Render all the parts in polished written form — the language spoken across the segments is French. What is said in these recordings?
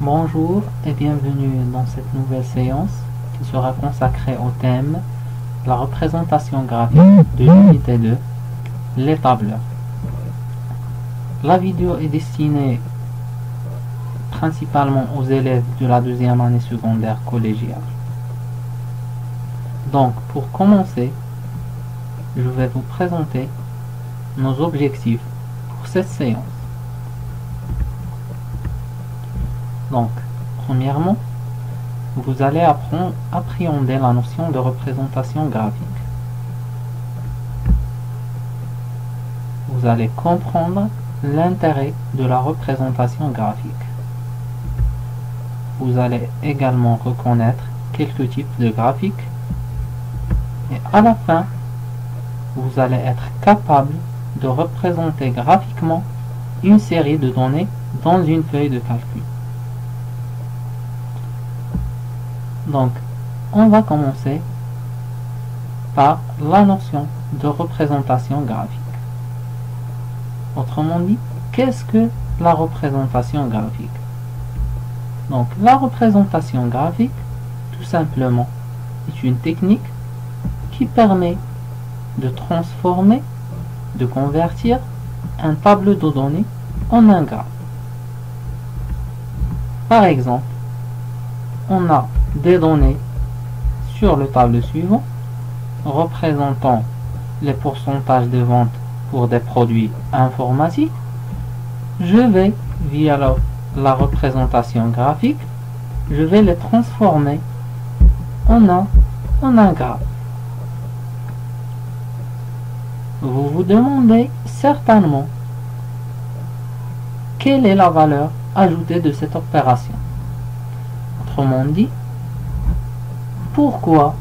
Bonjour et bienvenue dans cette nouvelle séance qui sera consacrée au thème la représentation graphique de l'unité 2, les tableurs. La vidéo est destinée principalement aux élèves de la deuxième année secondaire collégiale. Donc pour commencer, je vais vous présenter nos objectifs pour cette séance. Donc, premièrement, vous allez appréhender la notion de représentation graphique. Vous allez comprendre l'intérêt de la représentation graphique. Vous allez également reconnaître quelques types de graphiques. Et à la fin, vous allez être capable de représenter graphiquement une série de données dans une feuille de calcul. Donc, on va commencer par la notion de représentation graphique. Autrement dit, qu'est-ce que la représentation graphique? Donc, la représentation graphique, tout simplement, est une technique qui permet de transformer, de convertir un tableau de données en un graphe. Par exemple, on a des données sur le tableau suivant représentant les pourcentages de vente pour des produits informatiques. Je vais, via la représentation graphique, je vais les transformer en un graphe. Vous vous demandez certainement quelle est la valeur ajoutée de cette opération. Autrement dit, pourquoi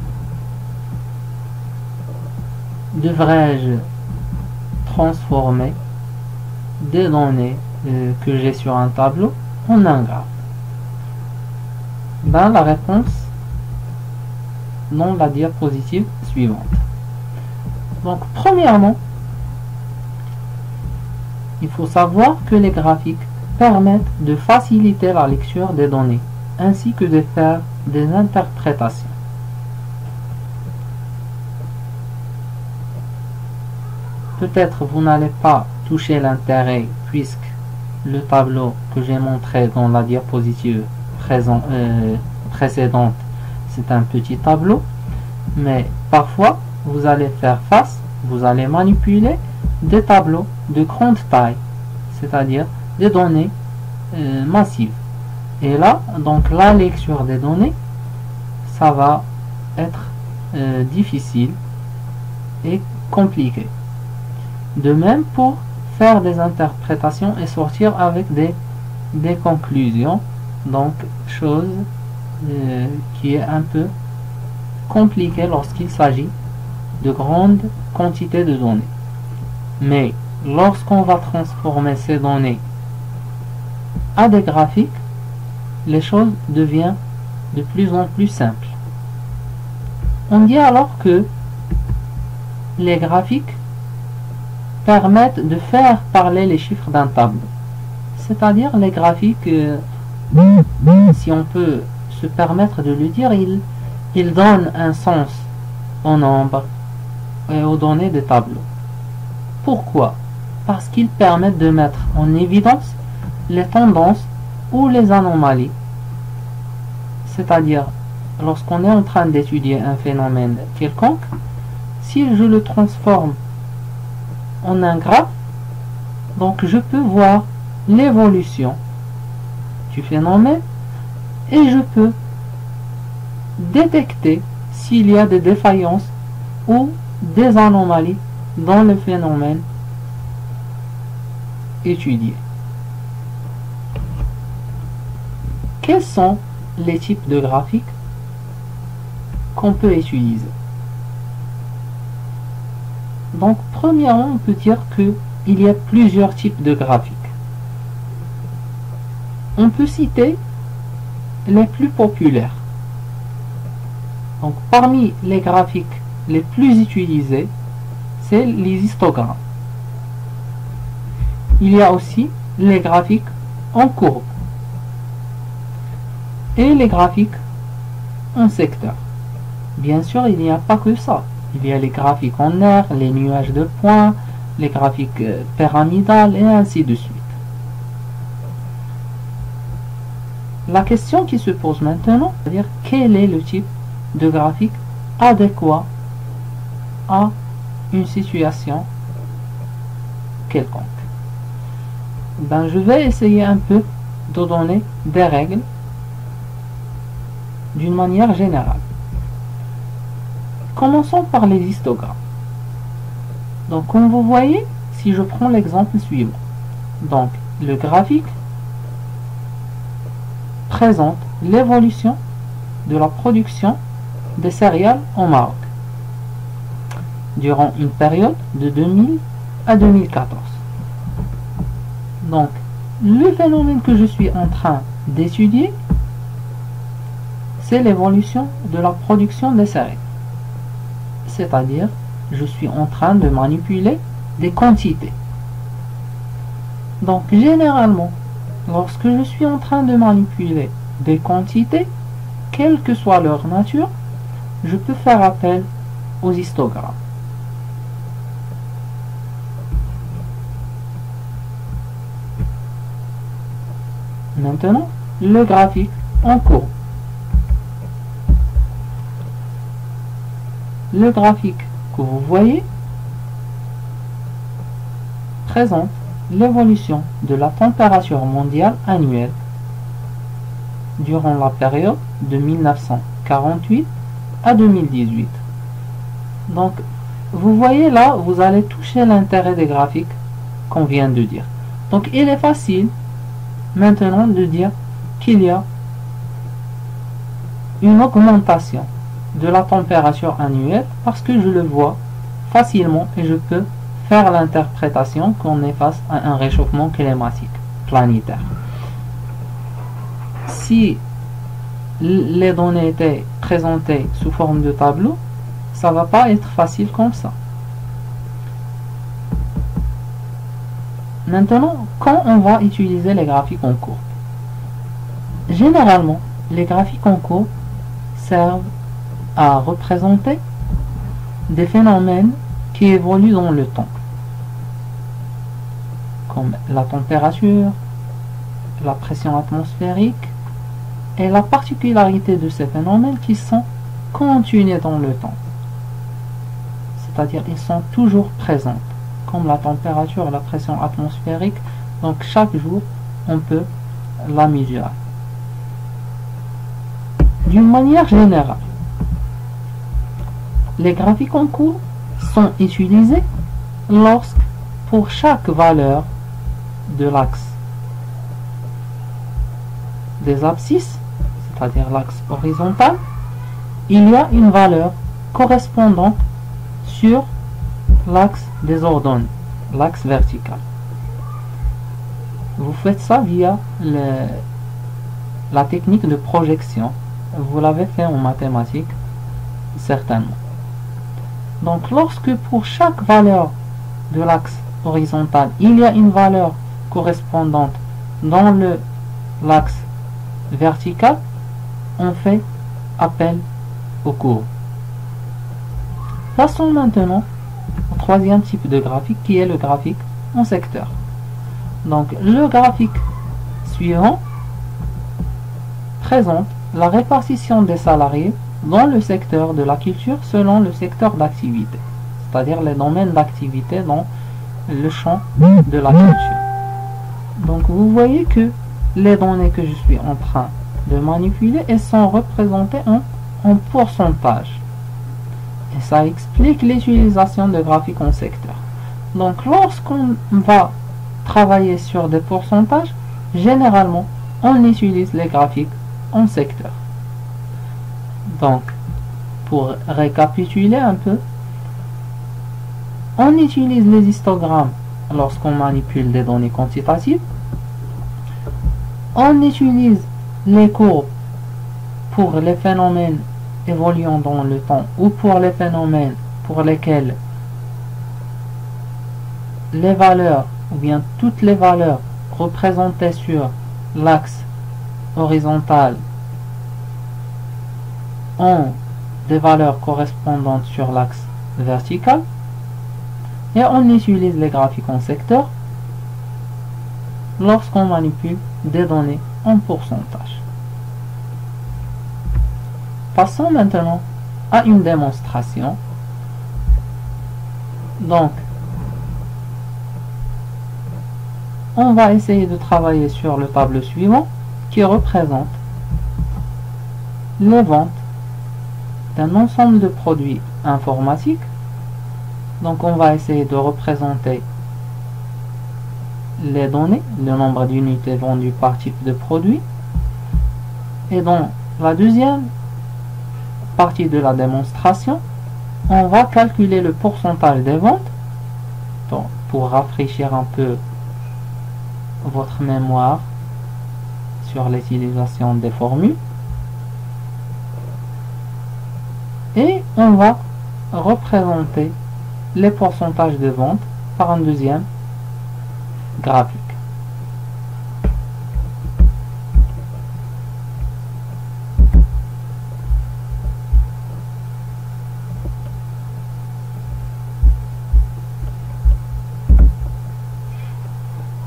devrais-je transformer des données que j'ai sur un tableau en un graphe? Ben, la réponse dans la diapositive suivante. Donc, premièrement, il faut savoir que les graphiques permettent de faciliter la lecture des données, ainsi que de faire des interprétations. Peut-être vous n'allez pas toucher l'intérêt puisque le tableau que j'ai montré dans la diapositive précédente, c'est un petit tableau, mais parfois vous allez faire face, vous allez manipuler des tableaux de grande taille, c'est-à-dire des données massives. Et là, donc la lecture des données, ça va être difficile et compliqué. De même pour faire des interprétations et sortir avec des conclusions, donc chose qui est un peu compliquée lorsqu'il s'agit de grandes quantités de données. Mais lorsqu'on va transformer ces données à des graphiques, les choses deviennent de plus en plus simples. On dit alors que les graphiques permettent de faire parler les chiffres d'un tableau. C'est-à-dire les graphiques, si on peut se permettre de le dire, ils donnent un sens aux nombres et aux données des tableaux. Pourquoi? Parce qu'ils permettent de mettre en évidence les tendances ou les anomalies. C'est-à-dire, lorsqu'on est en train d'étudier un phénomène quelconque, si je le transforme en un graphe, donc je peux voir l'évolution du phénomène et je peux détecter s'il y a des défaillances ou des anomalies dans le phénomène étudié. Quels sont les types de graphiques qu'on peut utiliser? Donc, premièrement, on peut dire qu'il y a plusieurs types de graphiques. On peut citer les plus populaires. Donc, parmi les graphiques les plus utilisés, c'est les histogrammes. Il y a aussi les graphiques en courbe. et les graphiques en secteur. Bien sûr, il n'y a pas que ça. Il y a les graphiques en aire, les nuages de points, les graphiques pyramidales et ainsi de suite. La question qui se pose maintenant, c'est-à-dire quel est le type de graphique adéquat à une situation quelconque. Je vais essayer un peu de donner des règles d'une manière générale. Commençons par les histogrammes. Donc, comme vous voyez, si je prends l'exemple suivant, donc le graphique présente l'évolution de la production des céréales au Maroc durant une période de 2000 à 2014. Donc, le phénomène que je suis en train d'étudier, c'est l'évolution de la production des céréales. C'est-à-dire, je suis en train de manipuler des quantités. Donc, généralement, lorsque je suis en train de manipuler des quantités, quelle que soit leur nature, je peux faire appel aux histogrammes. Maintenant, le graphique en cours. Le graphique que vous voyez présente l'évolution de la température mondiale annuelle durant la période de 1948 à 2018. Donc, vous voyez là, vous allez toucher l'intérêt des graphiques qu'on vient de dire. Donc, il est facile maintenant de dire qu'il y a une augmentation de la température annuelle parce que je le vois facilement et je peux faire l'interprétation qu'on est face à un réchauffement climatique planétaire. Si les données étaient présentées sous forme de tableau, ça va pas être facile comme ça. Maintenant, quand on va utiliser les graphiques en courbe, généralement, les graphiques en courbe servent à représenter des phénomènes qui évoluent dans le temps, comme la température, la pression atmosphérique et la particularité de ces phénomènes qui sont continus dans le temps. C'est-à-dire ils sont toujours présents, comme la température, la pression atmosphérique. Donc chaque jour, on peut la mesurer. D'une manière générale, les graphiques en cours sont utilisés lorsque, pour chaque valeur de l'axe des abscisses, c'est-à-dire l'axe horizontal, il y a une valeur correspondante sur l'axe des ordonnées, l'axe vertical. Vous faites ça via la technique de projection. Vous l'avez fait en mathématiques, certainement. Donc, lorsque pour chaque valeur de l'axe horizontal, il y a une valeur correspondante dans l'axe vertical, on fait appel aux courbes. Passons maintenant au troisième type de graphique qui est le graphique en secteur. Donc, le graphique suivant présente la répartition des salariés dans le secteur de la culture selon le secteur d'activité, c'est-à-dire les domaines d'activité dans le champ de la culture. Donc vous voyez que les données que je suis en train de manipuler, elles sont représentées en pourcentage. Et ça explique l'utilisation de graphiques en secteur. Donc lorsqu'on va travailler sur des pourcentages, généralement on utilise les graphiques en secteur. Donc, pour récapituler un peu, on utilise les histogrammes lorsqu'on manipule des données quantitatives. On utilise les courbes pour les phénomènes évoluant dans le temps ou pour les phénomènes pour lesquels les valeurs ou bien toutes les valeurs représentées sur l'axe horizontal ont des valeurs correspondantes sur l'axe vertical et on utilise les graphiques en secteur lorsqu'on manipule des données en pourcentage. Passons maintenant à une démonstration. Donc, on va essayer de travailler sur le tableau suivant qui représente les ventes d'un ensemble de produits informatiques. Donc on va essayer de représenter les données, le nombre d'unités vendues par type de produit. Et dans la deuxième partie de la démonstration, on va calculer le pourcentage des ventes. Donc, pour rafraîchir un peu votre mémoire sur l'utilisation des formules. Et on va représenter les pourcentages de vente par un deuxième graphique.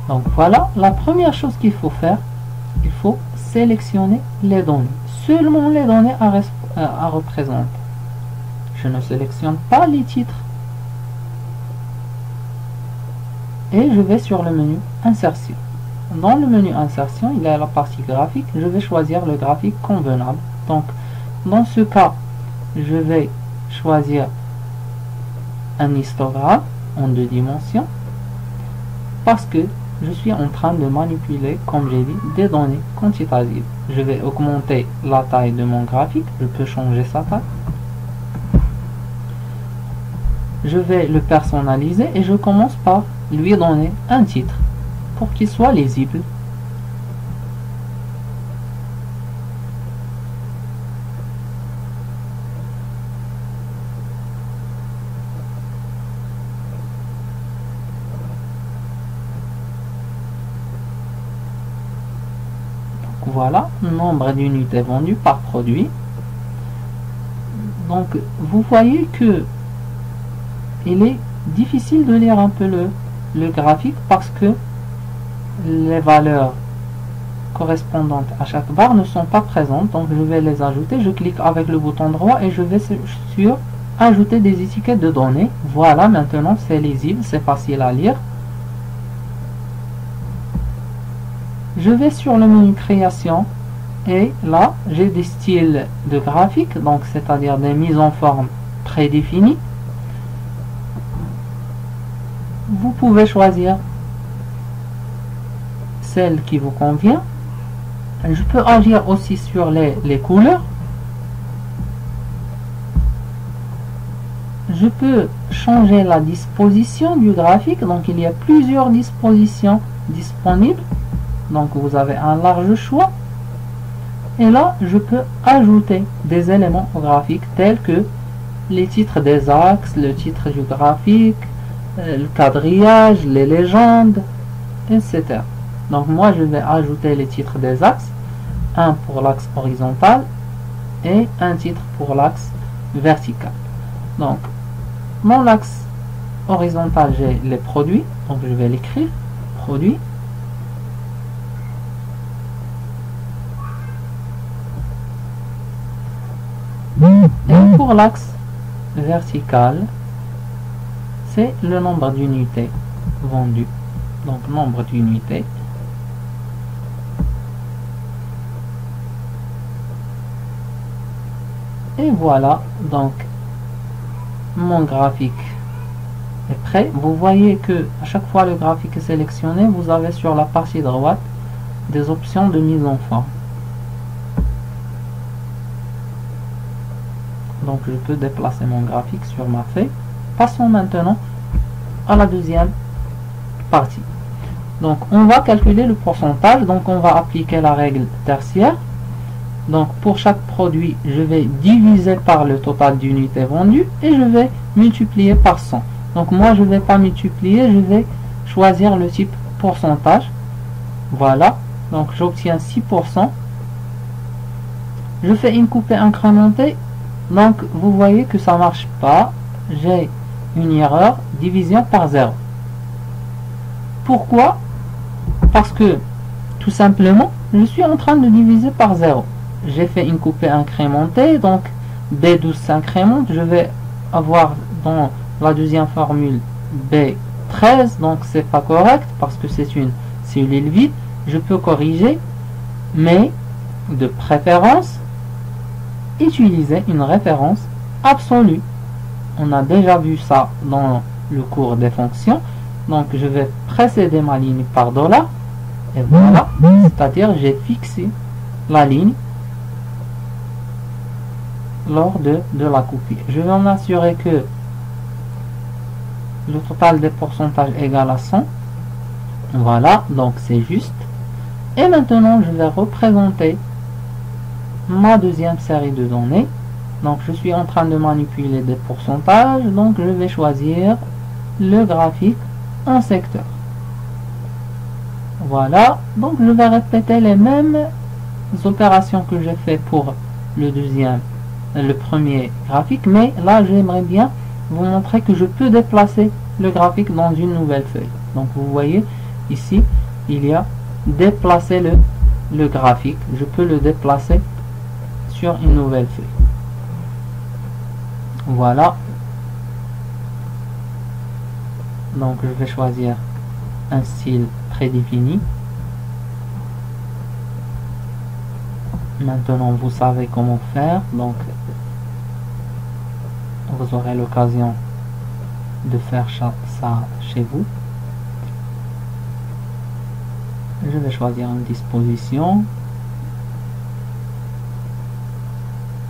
Donc voilà, la première chose qu'il faut faire, il faut sélectionner les données. Seulement les données à représenter. Je ne sélectionne pas les titres. Et je vais sur le menu Insertion. Dans le menu Insertion, il y a la partie graphique. Je vais choisir le graphique convenable. Donc, dans ce cas, je vais choisir un histogramme en 2 dimensions parce que je suis en train de manipuler, comme j'ai dit, des données quantitatives. Je vais augmenter la taille de mon graphique. Je peux changer sa taille. Je vais le personnaliser et je commence par lui donner un titre pour qu'il soit lisible. Donc voilà, nombre d'unités vendues par produit. Donc vous voyez que il est difficile de lire un peu le graphique parce que les valeurs correspondantes à chaque barre ne sont pas présentes. Donc je vais les ajouter. Je clique avec le bouton droit et je vais sur ajouter des étiquettes de données. Voilà, maintenant c'est lisible, c'est facile à lire. Je vais sur le menu création et là j'ai des styles de graphique, donc c'est-à-dire des mises en forme prédéfinies. Vous pouvez choisir celle qui vous convient. Je peux agir aussi sur les couleurs. Je peux changer la disposition du graphique. Donc il y a plusieurs dispositions disponibles. Donc vous avez un large choix. Et là, je peux ajouter des éléments au graphique tels que les titres des axes, le titre du graphique, le quadrillage, les légendes, etc. Donc moi je vais ajouter les titres des axes, un pour l'axe horizontal et un titre pour l'axe vertical. Donc mon axe horizontal, j'ai les produits, donc je vais l'écrire, produits. Et pour l'axe vertical, c'est le nombre d'unités vendues. Donc nombre d'unités. Et voilà, donc mon graphique est prêt. Vous voyez que à chaque fois le graphique est sélectionné, vous avez sur la partie droite des options de mise en forme. Donc je peux déplacer mon graphique sur ma feuille. Passons maintenant à la deuxième partie. Donc on va calculer le pourcentage. Donc on va appliquer la règle tertiaire. Donc pour chaque produit, je vais diviser par le total d'unités vendues et je vais multiplier par 100. Donc moi je ne vais pas multiplier, je vais choisir le type pourcentage. Voilà, donc j'obtiens 6%. Je fais une coupée incrémentée, donc vous voyez que ça marche pas. J'ai une erreur, division par 0. Pourquoi? Parce que tout simplement je suis en train de diviser par 0. J'ai fait une coupée incrémentée, donc B12 s'incrémente, je vais avoir dans la deuxième formule B13, donc c'est pas correct parce que c'est une cellule vide. Je peux corriger, mais de préférence utiliser une référence absolue. On a déjà vu ça dans le cours des fonctions. Donc je vais précéder ma ligne par $, et voilà, c'est-à-dire j'ai fixé la ligne lors de la coupure. Je vais m'assurer que le total des pourcentages est égal à 100. Voilà, donc c'est juste. Et maintenant je vais représenter ma deuxième série de données. Donc je suis en train de manipuler des pourcentages, donc je vais choisir le graphique en secteur. Voilà, donc je vais répéter les mêmes opérations que j'ai fait pour le premier graphique, mais là j'aimerais bien vous montrer que je peux déplacer le graphique dans une nouvelle feuille. Donc vous voyez ici il y a déplacer le graphique, je peux le déplacer sur une nouvelle feuille. Voilà, donc je vais choisir un style prédéfini. Maintenant vous savez comment faire, donc vous aurez l'occasion de faire ça chez vous. Je vais choisir une disposition,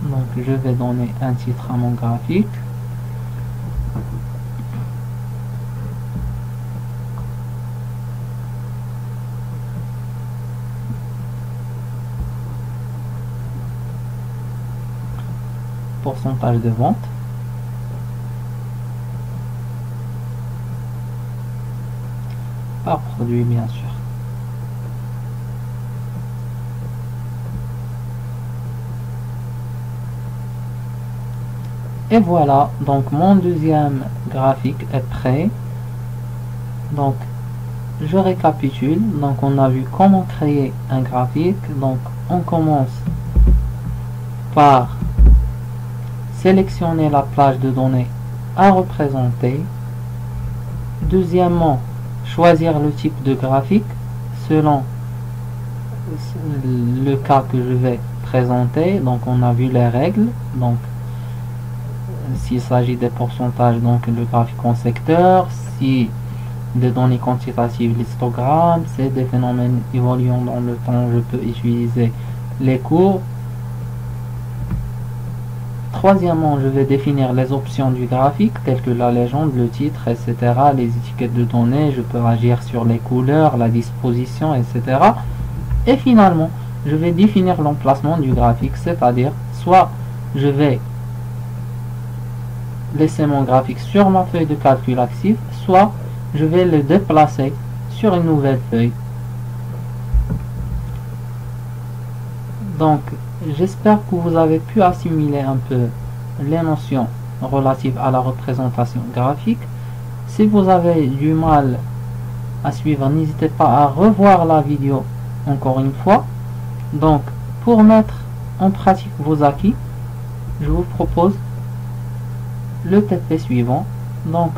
donc je vais donner un titre à mon graphique. Pourcentage de vente. Par produit, bien sûr. Et voilà, donc mon deuxième graphique est prêt. Donc je récapitule. Donc on a vu comment créer un graphique. Donc on commence par sélectionner la plage de données à représenter. Deuxièmement, choisir le type de graphique selon le cas que je vais présenter. Donc on a vu les règles. Donc s'il s'agit des pourcentages, donc le graphique en secteur, si des données quantitatives, l'histogramme, c'est des phénomènes évoluant dans le temps, je peux utiliser les courbes. Troisièmement, je vais définir les options du graphique, telles que la légende, le titre, etc., les étiquettes de données, je peux agir sur les couleurs, la disposition, etc. Et finalement, je vais définir l'emplacement du graphique, c'est-à-dire, soit je vais laisser mon graphique sur ma feuille de calcul actif, soit je vais le déplacer sur une nouvelle feuille. Donc j'espère que vous avez pu assimiler un peu les notions relatives à la représentation graphique. Si vous avez du mal à suivre, n'hésitez pas à revoir la vidéo encore une fois. Donc pour mettre en pratique vos acquis, je vous propose le TP suivant. Donc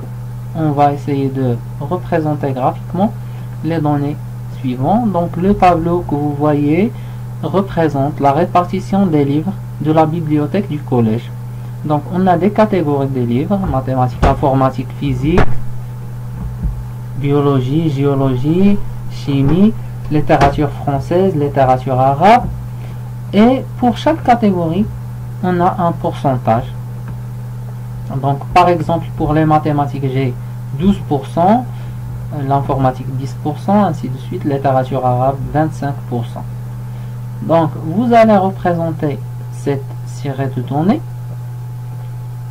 on va essayer de représenter graphiquement les données suivantes. Donc le tableau que vous voyez représente la répartition des livres de la bibliothèque du collège. Donc on a des catégories de livres: mathématiques, informatique, physique, biologie, géologie, chimie, littérature française, littérature arabe. Et pour chaque catégorie on a un pourcentage. Donc par exemple pour les mathématiques j'ai 12%, l'informatique 10%, ainsi de suite, littérature arabe 25%. Donc vous allez représenter cette série de données.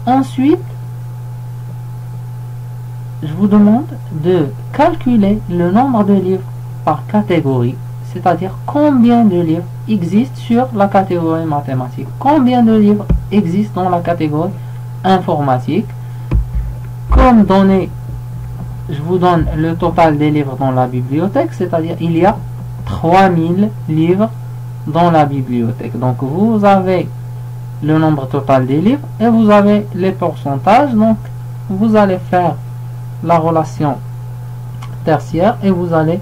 Ensuite je vous demande de calculer le nombre de livres par catégorie, c'est-à-dire combien de livres existent sur la catégorie mathématique, combien de livres existent dans la catégorie informatique. Comme donnée, je vous donne le total des livres dans la bibliothèque, c'est-à-dire il y a 3000 livres dans la bibliothèque. Donc vous avez le nombre total des livres et vous avez les pourcentages. Donc vous allez faire la relation tertiaire et vous allez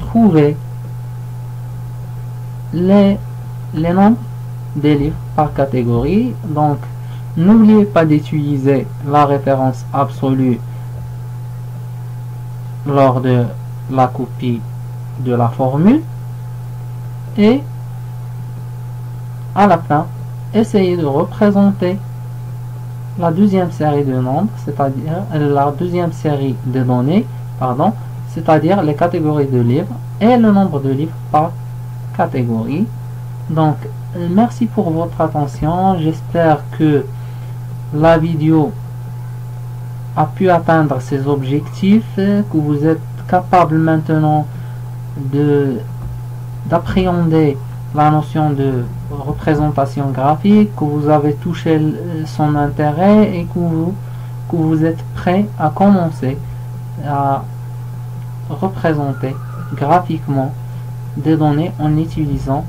trouver les nombres des livres par catégorie. Donc n'oubliez pas d'utiliser la référence absolue lors de la copie de la formule et à la fin essayez de représenter la deuxième série de nombres, c'est-à-dire la deuxième série de données, pardon, c'est-à-dire les catégories de livres et le nombre de livres par catégorie. Donc merci pour votre attention, j'espère que la vidéo a pu atteindre ses objectifs, que vous êtes capable maintenant d'appréhender la notion de représentation graphique, que vous avez touché son intérêt et que vous êtes prêt à commencer à représenter graphiquement des données en utilisant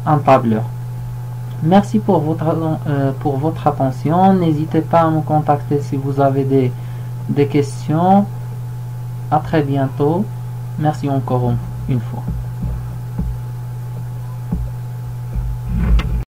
un tableur. Merci pour votre attention. N'hésitez pas à me contacter si vous avez des questions. À très bientôt. Merci encore une fois.